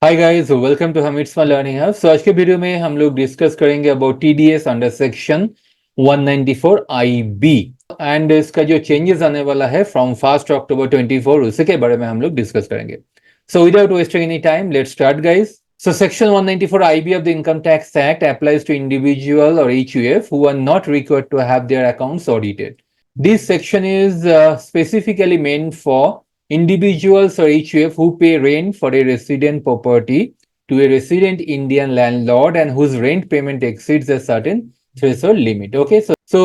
Hi guys, welcome to Hamid's my learning hub. So आज के video में हम लोग डिस्कस करेंगे about TDS under section 194 IB and इसका जो चेंजेस आने वाला है फ्रॉम 1 अक्टूबर 24 उसी के बारे में हम लोग डिस्कस करेंगे। So without wasting any time let's start guys. So section 194 IB of the Income Tax Act applies to individual or HUF who are not required to have their accounts audited. This section is specifically meant for individuals or HUF who pay rent for a resident property to a resident Indian landlord and whose rent payment exceeds a certain threshold limit. Okay, so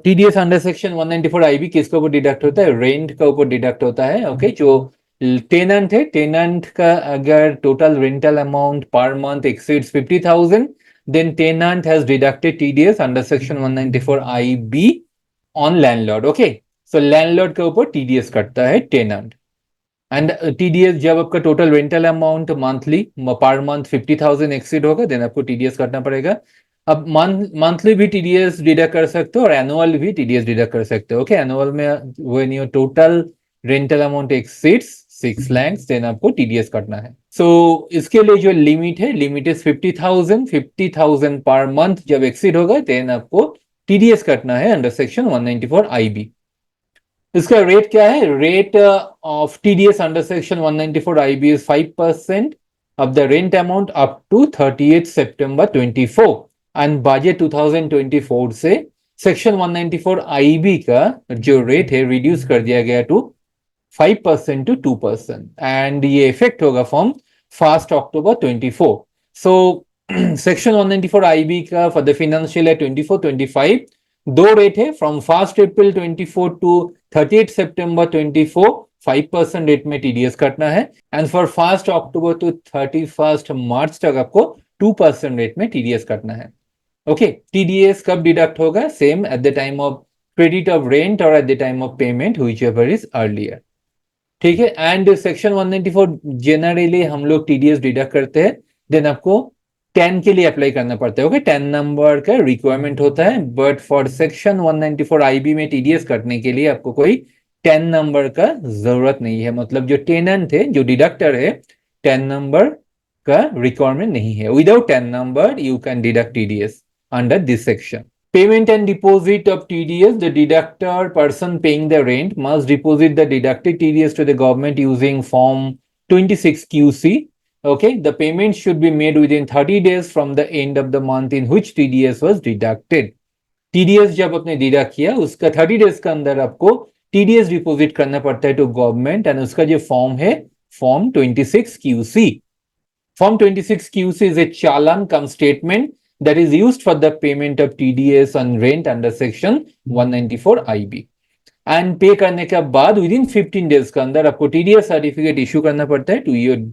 TDS under section 194 IB किसके ऊपर deduct होता है? Rent का ऊपर deduct होता है। Okay, जो tenant है, टेनेंट का अगर total rental amount per month exceeds 50,000 then tenant has deducted TDS under section 194 IB on landlord. Okay, so landlord के ऊपर TDS कटता है टेनेंट एंड टीडीएस जब आपका total rental amount monthly per month 50,000 exceed होगा then आपको TDS करना पड़ेगा। अब मंथली भी टीडीएस डिडक्ट कर सकते हो और एनुअल भी टीडीएस डिडक्ट कर सकते हो। ओके, एनुअल में when your total rental amount exceeds 6 lakh then आपको टीडीएस करना है। सो इसके लिए जो लिमिट है, लिमिट इज 50,000 पर मंथ जब एक्सीड होगा देन आपको टीडीएस करना है अंडर सेक्शन 194 आईबी। इसका रेट क्या है? Rate of TDS under section 194 IB is 5% of the rent amount up to 30th September 24 and budget 2024 से सेक्शन 194 आईबी का जो रेट है रिड्यूस कर दिया गया टू 5% to 2% एंड ये इफेक्ट होगा from 1 October 24। So section 194 IB का फॉर द फाइनेंशियल ईयर 24-25 दो रेट है from 1 April 24 to 30 September 24 5% rate में टीडीएस कटना है and for 1 October to 31 March तक आपको 2% रेट में टीडीएस कटना है। ओके, टीडीएस कब डिडक्ट होगा? Same at the time of credit of rent और eight the time of payment whichever is earlier. ठीक है, एंड सेक्शन 194 जनरली हम लोग टीडीएस डिडक्ट करते हैं देन आपको 10 के लिए अप्लाई करना पड़ता है। ओके, 10 नंबर का रिक्वायरमेंट होता है बट फॉर सेक्शन 194 आईबी में टीडीएस करने के लिए आपको कोई 10 नंबर का जरूरत नहीं है। मतलब जो टेनेंट है, जो डिडक्टर है, 10 नंबर का रिक्वायरमेंट नहीं है। Without 10 number you can deduct TDS under this section. Payment and deposit of TDS. The deductor person paying the rent must deposit the deducted TDS to the government using Form 26QC. Okay, the payment should be made within 30 days from the end of the month in which TDS was deducted. TDS जब आपने deduct किया उसका 30 days के अंदर आपको TDS deposit करना पड़ता है टू गवर्नमेंट एंड उसका जो फॉर्म है form 26QC. Form 26QC is a challan cum statement that is used for the payment of TDS on rent under section 194 IB. And पे करने के बाद विद इन 15 डेज के अंदर आपको टीडीएस सर्टिफिकेट इशू करना पड़ता है to your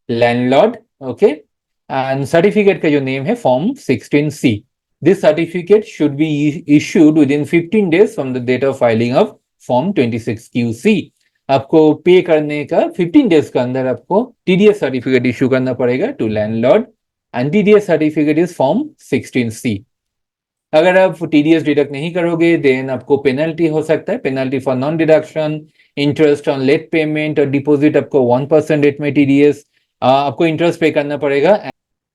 landlord. Okay, and certificate का जो नेम है form 16C. This certificate should be issued within 15 days from the date of filing of form 26QC. आपको पे करने का 15 डेज के अंदर आपको टीडीएस सर्टिफिकेट इशू करना पड़ेगा to landlord and TDS certificate is form 16C. अगर आप टीडीएस डिडक्ट नहीं करोगे देन आपको पेनल्टी हो सकता है, penalty for non deduction, interest on late payment और डिपॉजिट आपको 1% रेट में टीडीएस आपको इंटरेस्ट पे करना पड़ेगा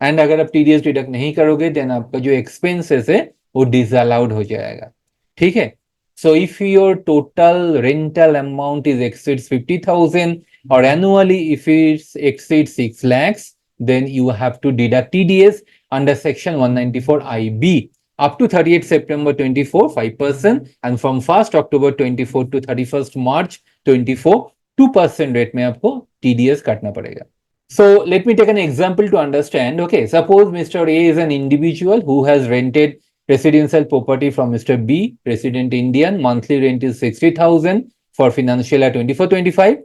एंड अगर आप टीडीएस डिडक्ट नहीं करोगे देन आपका जो एक्सपेंसेस है वो डिसअलाउड हो जाएगा। ठीक है, so if your total rental amount is exceeds 50,000 or annually if it exceeds 6 lakhs then you have to deduct TDS under section 194 IB up to 30th September 24 5% and from 1st October 24 to 31st March 24 2% rate में आपको TDS काटना पड़ेगा। So let me take an example to understand. Okay, suppose Mr. A is an individual who has rented residential property from Mr. B, resident Indian. Monthly rent is 60,000 for financial year 24-25.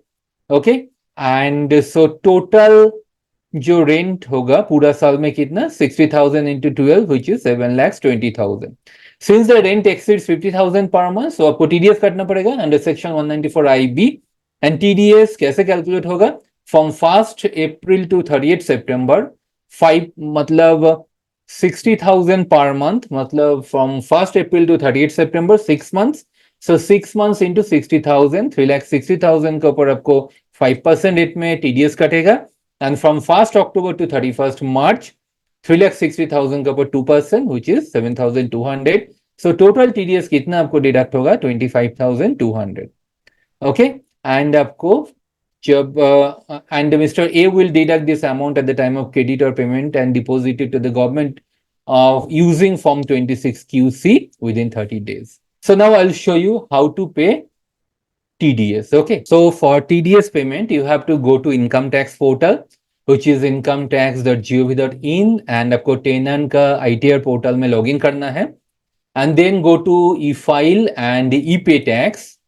Okay, and so total जो rent होगा पूरा साल में कितना? 60,000 into 12 which is 7,20,000. Since the rent exceeds 50,000 per month, so आपको TDS काटना पड़ेगा under section 194 IB. And TDS कैसे कैलकुलेट होगा? From 1st April to 30th September 5 मतलब 60,000 per month, मतलब from 1st April to 30th September 6 months. So 6 months into 60,000 3,60,000 के ऊपर आपको 5% रेट में TDS कटेगा and from 1st October to 31st March 3,60,000 का ऊपर 2% which is 7,200. So total TDS कितना आपको डिडक्ट होगा 25,200. ओके एंड आपको जब and Mr. A will deduct this amount at the time of credit or payment and deposit it to the government using Form 26QC within 30 days. So now I'll show you how to pay TDS. Okay, so for TDS payment you have to go to income tax portal which is incometax.gov.in and आपको tenant का ITR portal में login करना है and then go to e-file and e-pay tax.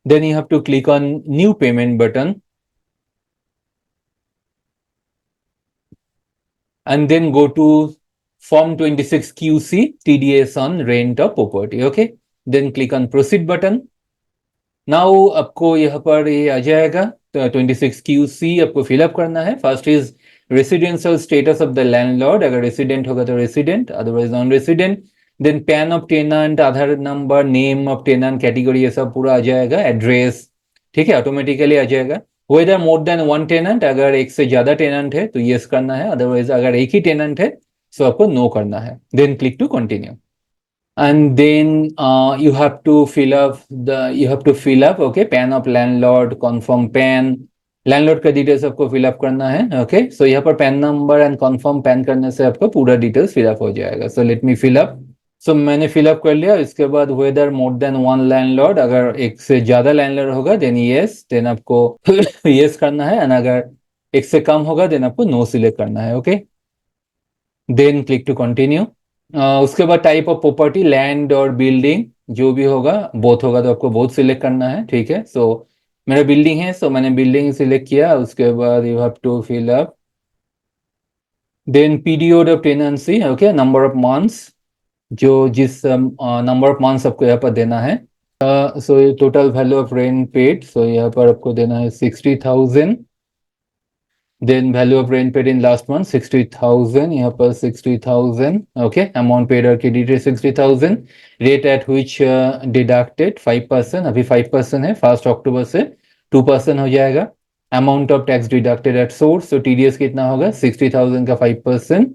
Then you have to click on new payment button and then go to Form 26QC TDS on rent of property. Okay, then click on proceed button. Now आपको यहाँ पर ये आ जाएगा 26QC आपको fill up करना है. First is residential status of the landlord, अगर resident होगा तो resident, otherwise non resident. Then PAN of tenant, Aadhaar number, name of tenant, category, ये सब पूरा आ जाएगा. एड्रेस, ठीक है, ऑटोमेटिकली आ जाएगा. Whether more than one tenant, अगर एक से ज्यादा टेनेंट है तो येस करना है, अदरवाइज अगर एक ही टेनेंट है तो आपको नो करना है. Then click to continue. And then you have to fill up okay, pan of landlord, confirm pan, landlord का डिटेल्स आपको फिलअप करना है. ओके, सो यहाँ पर pan number and confirm pan करने से आपको पूरा डिटेल्स फिलअप हो जाएगा. So let me fill up. सो मैंने फिलअप कर लिया. इसके बाद whether more than one landlord, अगर एक से ज्यादा लैंडलॉर्ड होगा देन यस, देन आपको यस करना है, एंड अगर एक से कम होगा देन आपको नो सिलेक्ट करना है. Okay, then click to continue. उसके बाद टाइप ऑफ प्रॉपर्टी, लैंड और बिल्डिंग, जो भी होगा, बोथ होगा तो आपको बोथ सिलेक्ट करना है. ठीक है, सो मेरा बिल्डिंग है, सो मैंने बिल्डिंग सिलेक्ट किया. उसके बाद you have to fill up. Then period of tenancy, okay, number of months, जो जिस नंबर ऑफ मंथ्स आपको यहाँ पर देना है. सो ये total value of rent paid, so यहाँ पर आपको देना है 60,000. Then value of rent paid in last month 60,000, यहाँ पर 60,000. Okay, amount paid or credited 60,000. Rate at which deducted 5%, अभी 5% है, 1st October से 2% हो जाएगा. Amount of tax deducted at source, so TDS कितना होगा 60,000 का 5%,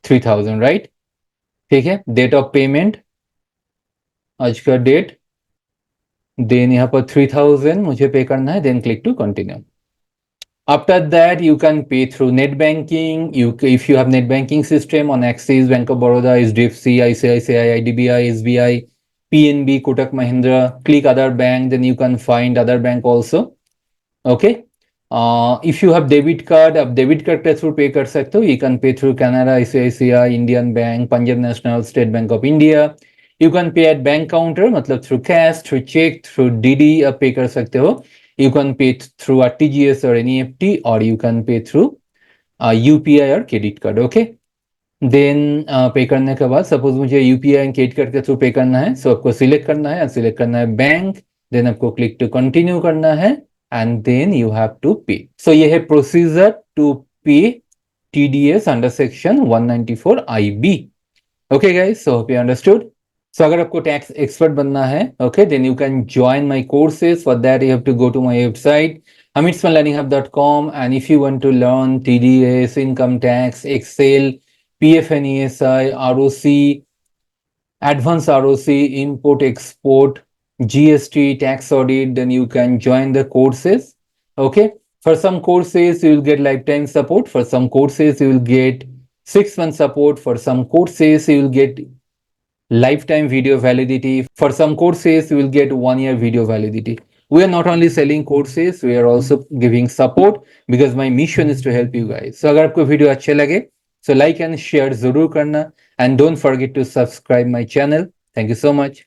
3,000, right? ठीक है. Date of payment, आज का डेट. Then यहाँ पर 3,000 मुझे पे करना है. Then click to continue. After that, you can pay through net banking. If you have net banking system on Axis, Bank of Baroda, HDFC, ICICI, IDBI, SBI, PNB, Kotak Mahindra, click other bank, then you can find other bank also. Okay. If you have debit card, आप debit card के through pay कर सकते हो. You can pay through Canara, ICICI, Indian Bank, Punjab National, State Bank of India. You can pay at bank counter, मतलब through cash, through check, through DD आप pay कर सकते हो. You can pay through RTGS or NEFT, or you can pay through UPI or credit card. Okay, then पे करने के बाद suppose मुझे UPI एंड क्रेडिट कार्ड के थ्रू पे करना है, सो आपको सिलेक्ट करना है, सिलेक्ट करना है बैंक, देन आपको क्लिक टू कंटिन्यू करना है, and then you have to pay. So ये है procedure to pay TDS under section 194IB. Okay guys, so hope you understood. So अगर आपको टैक्स एक्सपर्ट बनना है, okay, then you can join my courses. For that you have to go to my website hamitsmanlearninghub.com, and if you want to learn TDS, income tax, Excel, PF and ESI, ROC, advanced ROC, import export, GST, tax audit, then you can join the courses. Okay, for some courses you will get lifetime support, for some courses you will get 6 month support, for some courses you will get lifetime video validity, for some courses you will get 1 year video validity. We are not only selling courses, we are also giving support, because my mission is to help you guys. So अगर आपको video अच्छे लगे, so like and share जरूर करना, and don't forget to subscribe my channel. Thank you so much.